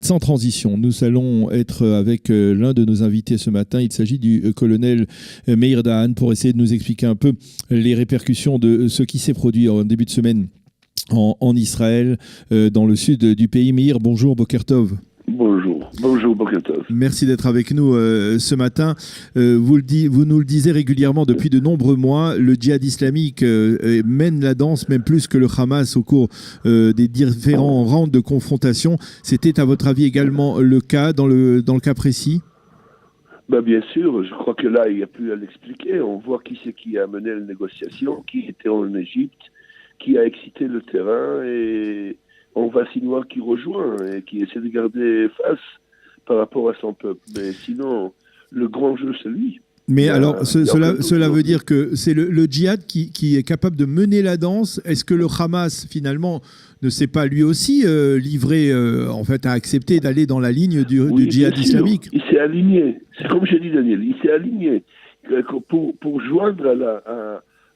Sans transition, nous allons être avec l'un de nos invités ce matin. Il s'agit du colonel Meir Dahan pour essayer de nous expliquer un peu les répercussions de ce qui s'est produit en début de semaine en Israël, dans le sud du pays. Meir, bonjour, Boker Tov. Bonjour Boker Tov. Merci d'être avec nous ce matin. Vous nous le disiez régulièrement depuis de nombreux mois, le djihad islamique mène la danse, même plus que le Hamas au cours des différents rounds de confrontation. C'était à votre avis également le cas dans le cas précis ? Bien sûr, je crois que là, il n'y a plus à l'expliquer. On voit qui c'est qui a mené la négociation, qui était en Égypte, qui a excité le terrain, et on voit Sinoir qui rejoint et qui essaie de garder face par rapport à son peuple. Mais sinon, le grand jeu, c'est lui. Mais alors, cela veut dire que c'est le djihad qui est capable de mener la danse. Est-ce que le Hamas, finalement, ne s'est pas lui aussi livré, en fait, à accepter d'aller dans la ligne du djihad islamique ? Il s'est aligné. C'est comme j'ai dit, Daniel, il s'est aligné pour joindre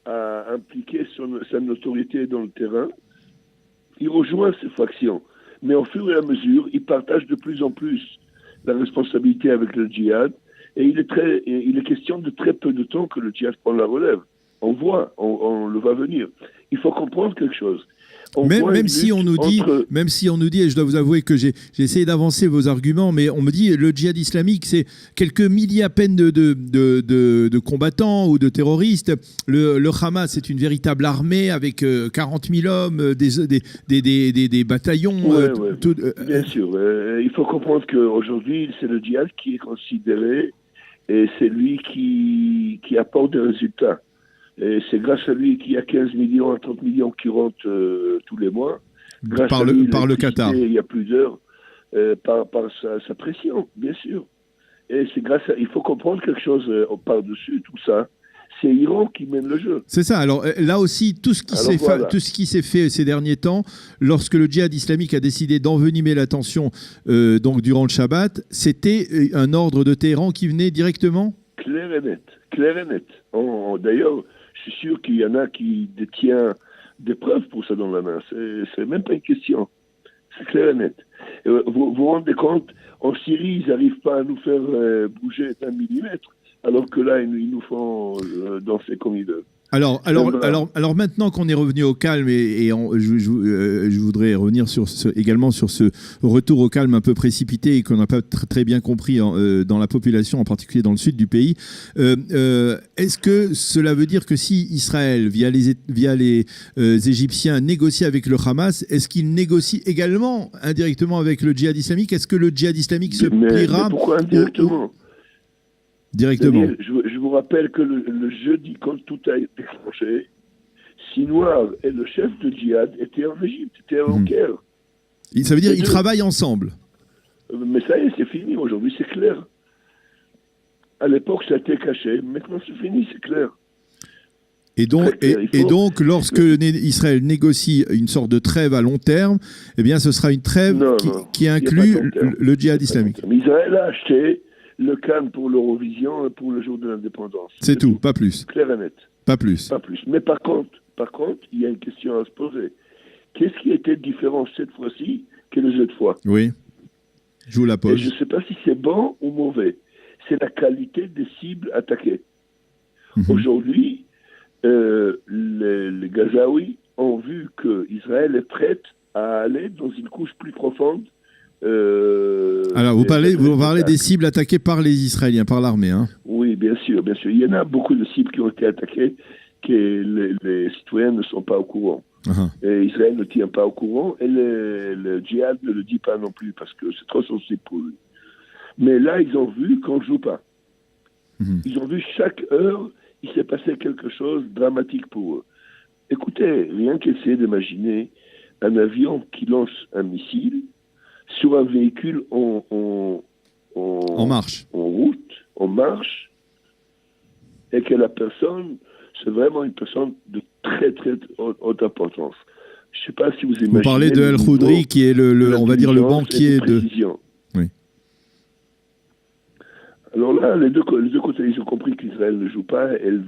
à impliquer sa notoriété dans le terrain. Il rejoint ces factions. Mais au fur et à mesure, il partage de plus en plus la responsabilité avec le djihad. Et il est question de très peu de temps que le djihad prend la relève. On voit, on le va venir. Il faut comprendre quelque chose. Même si on nous dit, et je dois vous avouer que j'ai essayé d'avancer vos arguments, mais on me dit le djihad islamique, c'est quelques milliers à peine de combattants ou de terroristes. Le Hamas, c'est une véritable armée avec 40 000 hommes, des bataillons. Bien sûr. Il faut comprendre qu'aujourd'hui, c'est le djihad qui est considéré et c'est lui qui apporte des résultats. Et c'est grâce à lui qu'il y a 15 millions à 30 millions qui rentrent tous les mois. Grâce par à lui, le Qatar. Il y a plus d'heures par sa pression, bien sûr. Et c'est il faut comprendre quelque chose par-dessus tout ça. C'est l'Iran qui mène le jeu. C'est ça. Alors là aussi, tout ce qui s'est fait ces derniers temps, lorsque le djihad islamique a décidé d'envenimer la tension donc durant le Shabbat, c'était un ordre de Téhéran qui venait directement ? Clair et net. D'ailleurs, je suis sûr qu'il y en a qui détient des preuves pour ça dans la main. C'est même pas une question. C'est clair et net. Vous vous rendez compte, en Syrie, ils n'arrivent pas à nous faire bouger d'un millimètre, alors que là, ils nous font danser comme ils veulent. Alors maintenant qu'on est revenu au calme, je voudrais revenir également sur ce retour au calme un peu précipité et qu'on n'a pas très bien compris dans la population, en particulier dans le sud du pays. Est-ce que cela veut dire que si Israël, via les Égyptiens, négocie avec le Hamas, est-ce qu'il négocie également indirectement avec le djihad islamique ? Est-ce que le djihad islamique se pliera ? Mais pourquoi indirectement ? Directement. Daniel, je vous rappelle que le jeudi, quand tout a été déclenché, Sinoir et le chef de djihad étaient en Égypte, étaient au Caire. Ça veut dire qu'ils travaillent ensemble. Mais ça y est, c'est fini. Aujourd'hui, c'est clair. À l'époque, ça a été caché. Maintenant, c'est fini, c'est clair. Et donc, lorsque Israël négocie une sorte de trêve à long terme, eh bien, ce sera une trêve qui inclut le djihad islamique. Mais Israël a acheté le Cannes pour l'Eurovision et pour le jour de l'indépendance. C'est tout, pas plus. Clair et net. Pas plus. Mais par contre, il y a une question à se poser. Qu'est-ce qui était différent cette fois-ci que les autres fois ? Oui. Je vous la pose. Et je ne sais pas si c'est bon ou mauvais. C'est la qualité des cibles attaquées. Aujourd'hui, les Gazaouis ont vu qu'Israël est prête à aller dans une couche plus profonde. Alors, vous parlez des cibles attaquées par les Israéliens, par l'armée, hein ? Oui, bien sûr. Il y en a beaucoup de cibles qui ont été attaquées que les citoyens ne sont pas au courant. Et Israël ne tient pas au courant et le djihad ne le dit pas non plus parce que c'est trop sensible pour lui. Mais là, ils ont vu qu'on ne joue pas. Ils ont vu chaque heure, il s'est passé quelque chose de dramatique pour eux. Écoutez, rien qu'essayer d'imaginer un avion qui lance un missile sur un véhicule en marche, en route, en marche, et que la personne, c'est vraiment une personne de très très haute importance. Je ne sais pas si vous imaginez. Vous parlez de El-Khoudri, qui est on va dire le banquier de. Oui. Alors là, les deux côtés, ils ont compris qu'Israël ne joue pas. Elle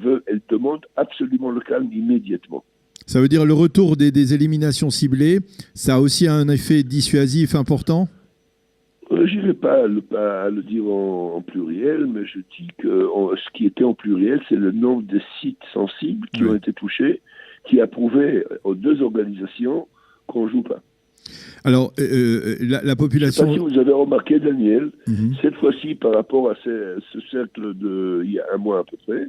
demande absolument le calme immédiatement. Ça veut dire le retour des éliminations ciblées, ça a aussi un effet dissuasif important ? Je n'irai pas à le dire en pluriel, mais je dis que ce qui était en pluriel, c'est le nombre de sites sensibles qui ont été touchés, qui a prouvé aux deux organisations qu'on ne joue pas. Alors, la population... Je ne sais pas si vous avez remarqué, Daniel, cette fois-ci, par rapport à ce cercle il y a un mois à peu près,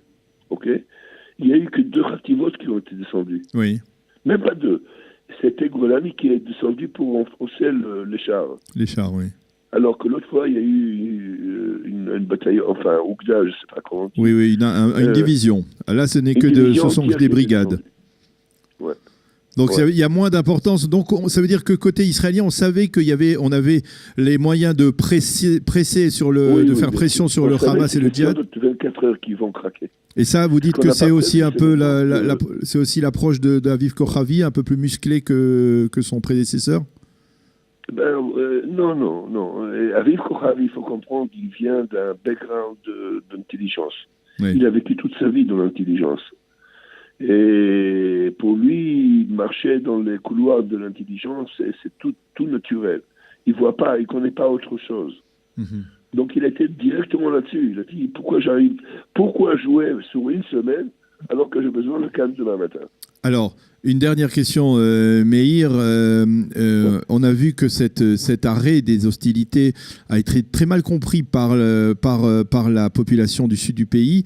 il n'y a eu que 2 Kharkivotes qui ont été descendus. Oui. Même pas 2. C'était Golani qui est descendu pour renforcer les chars. Les chars, oui. Alors que l'autre fois, il y a eu une bataille, enfin, Ougda, je ne sais pas comment. Oui, une division. Là, ce sont des brigades. Ouais. Donc il y a moins d'importance. Donc ça veut dire que côté israélien, on savait on avait les moyens de presser sur de faire pression sur le Hamas et le djihad. 24 heures qui vont craquer. Et ça, vous dites que c'est aussi un peu c'est aussi l'approche d'Aviv Kochavi, un peu plus musclé que son prédécesseur. Non. Aviv Kochavi, il faut comprendre qu'il vient d'un background d'intelligence. Oui. Il a vécu toute sa vie dans l'intelligence. Et pour lui, marcher dans les couloirs de l'intelligence, c'est tout naturel. Il voit pas, il connaît pas autre chose. Donc il était directement là-dessus. Il a dit pourquoi jouer sur une semaine alors que j'ai besoin de calme demain matin. Alors, une dernière question, Meir. On a vu que cet arrêt des hostilités a été très mal compris par la population du sud du pays.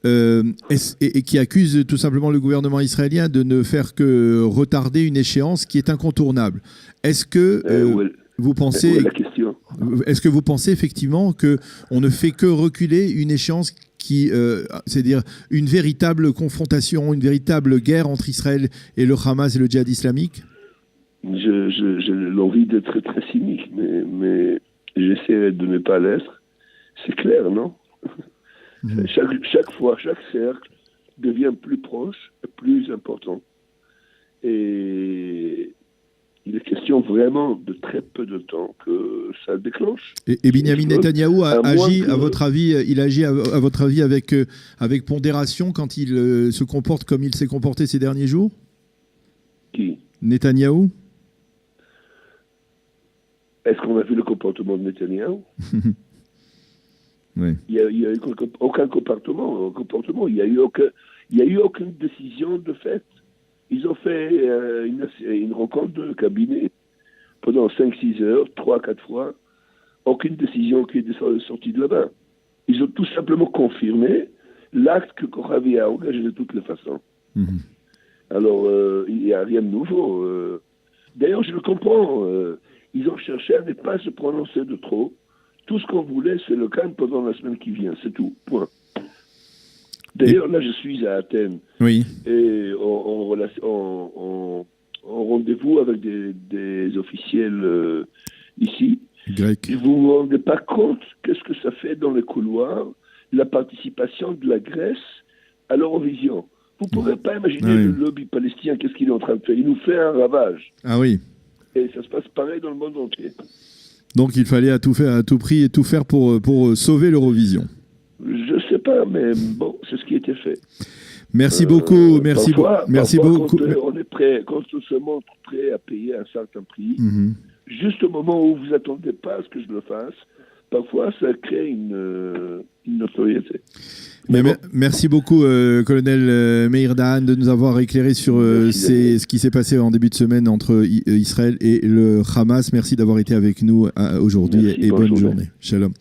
Et qui accuse tout simplement le gouvernement israélien de ne faire que retarder une échéance qui est incontournable. Est-ce que vous pensez effectivement qu'on ne fait que reculer une échéance c'est-à-dire une véritable confrontation, une véritable guerre entre Israël et le Hamas et le djihad islamique? J'ai l'envie d'être très cynique, mais j'essaierai de ne pas l'être. C'est clair, non? Chaque fois, chaque cercle devient plus proche, plus important. Et il est question vraiment de très peu de temps que ça déclenche. Et Benyamin Netanyahou agit, à votre avis, avec pondération quand il se comporte comme il s'est comporté ces derniers jours? Qui? Netanyahou? Est-ce qu'on a vu le comportement de Netanyahou? Oui. Il n'y a eu aucun comportement. Il n'y a eu aucune décision de fait. Ils ont fait une rencontre de cabinet pendant 5-6 heures, 3-4 fois. Aucune décision qui est sortie de là-bas. Ils ont tout simplement confirmé l'acte que Kochavi a engagé de toutes les façons. Alors, il n'y a rien de nouveau. D'ailleurs, je le comprends. Ils ont cherché à ne pas se prononcer de trop. Tout ce qu'on voulait, c'est le calme pendant la semaine qui vient, c'est tout, point. D'ailleurs, là, je suis à Athènes. Oui. Et en rendez-vous avec des officiels ici. Grec. Et vous ne vous rendez pas compte qu'est-ce que ça fait dans les couloirs, la participation de la Grèce à l'Eurovision. Vous ne pourrez pas imaginer le lobby palestinien, qu'est-ce qu'il est en train de faire. Il nous fait un ravage. Ah oui. Et ça se passe pareil dans le monde entier. Donc il fallait à tout prix et tout faire pour sauver l'Eurovision. Je ne sais pas, mais bon, c'est ce qui était fait. Merci beaucoup, merci beaucoup. Quand on est prêt, quand on se montre prêt à payer un certain prix, juste au moment où vous attendez pas à ce que je le fasse, parfois ça crée une notoriété. Merci beaucoup, colonel Meir Dahan, de nous avoir éclairé sur ce qui s'est passé en début de semaine entre Israël et le Hamas. Merci d'avoir été avec nous aujourd'hui et bonne journée. Shalom.